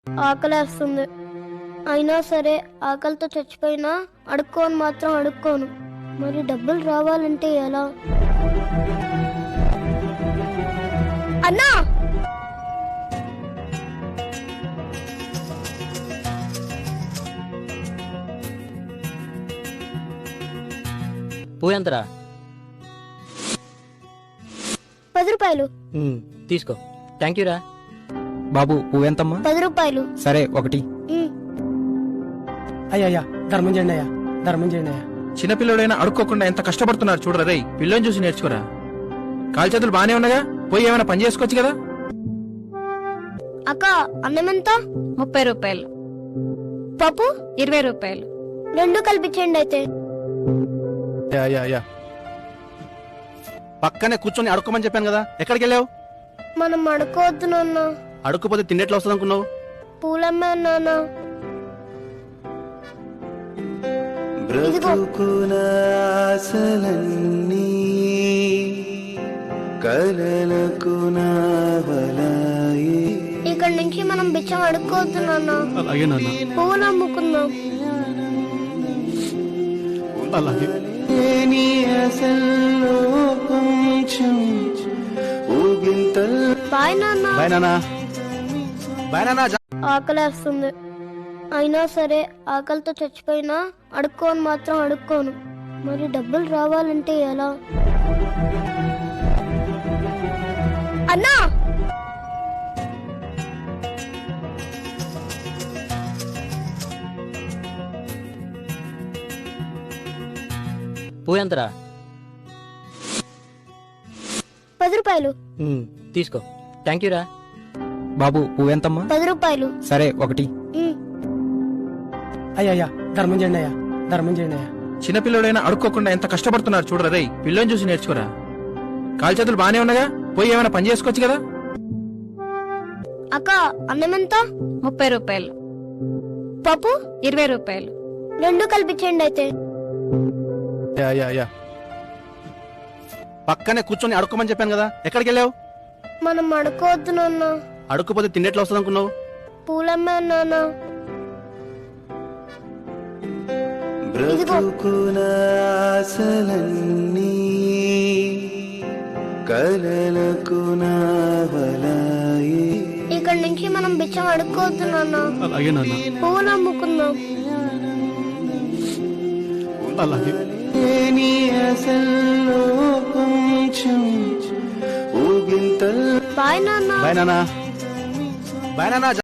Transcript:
ఆకలేస్తుంది. అయినా సరే ఆకలితో చచ్చిపోయినా అడుక్కోను మాత్రం అడుక్కోను. మరి డబ్బులు రావాలంటే ఎలా? అన్నా, పువ్వు ఎంతరా? 10 రూపాయలు. తీసుకో. థ్యాంక్ యూ రా. బాబు పువ్వెంతమ్మా? 10 రూపాయలు. సరే ఒకటి. అయ్యా ధర్మం చేయండి అయ్యా, ధర్మం చేయండి అయ్యా. చిన్నపిల్లడైనా అడుక్కోకుండా ఎంత కష్టపడుతున్నారు చూడరా రేయ్. పిల్లని చూసి నేర్చుకోరా. కాలు చేతులు బానే ఉన్నాగా, పోయి ఏమైనా పని చేసుకోవచ్చు కదా. అక్క, అన్నం ఎంత? 30 రూపాయలు. పప్పు 20 రూపాయలు. 2 కల్పించండి అయితే. యా పక్కనే కూర్చొని అడుక్కోమని చెప్పాను కదా, ఎక్కడికి వెళ్ళావు? మనం అడుక్కోవద్దు నాన్న. అడుక్కుపోతే తిండెట్లా వస్తుంది అనుకున్నావు? పూలమ్మే నాన్న. ఇదిగో. ఇక్కడి నుంచి మనం బిచ్చం అడుక్కోవద్దు నాన్న. అలాగే నాన్న, పువ్వులు అమ్ముకుందాం. అలాగే. బాయ్ నాన్న. బాయ్ నాన్న. బాయ్ నాన్న. ఆకలేస్తుంది. అయినా సరే ఆకలితో చచ్చిపోయినా అడుక్కోను మాత్రం అడుక్కోను. మరి డబ్బులు రావాలంటే ఎలా? అన్నా, పువ్వు ఎంతరా? 10 రూపాయలు. తీసుకో. థ్యాంక్ యూ రా. బాబు పువ్వెంతమ్మా? 10 రూపాయలు. సరే ఒకటి. అయ్యా ధర్మం చేయండి అయ్యా, ధర్మం చేయండి అయ్యా. చిన్నపిల్లడైనా అడుక్కోకుండా ఎంత కష్టపడుతున్నారు చూడరా రేయ్. పిల్లని చూసి నేర్చుకోరా. కాలు చేతులు బానే ఉన్నాగా, పోయి ఏమైనా పని చేసుకోవచ్చు కదా. అక్క, అన్నం ఎంత? 30 రూపాయలు. పప్పు 20 రూపాయలు. 2 కల్పించండి అయితే. యా పక్కనే కూర్చొని అడుక్కోమని చెప్పాను కదా, ఎక్కడికి వెళ్ళావు? మనం అడుక్కోవద్దు నాన్న. అడుక్కుపోతే తిండెట్లా వస్తుంది అనుకున్నావు? పూలమ్మే నాన్న. ఇదిగో. ఇక్కడి నుంచి మనం బిచ్చం అడుక్కోవద్దు నాన్న. అలాగే నాన్న. పువ్వులు అమ్ముకుందాం. అలాగే. బాయ్ నాన్న. బాయ్ నాన్న. బాయ్ నాన్న.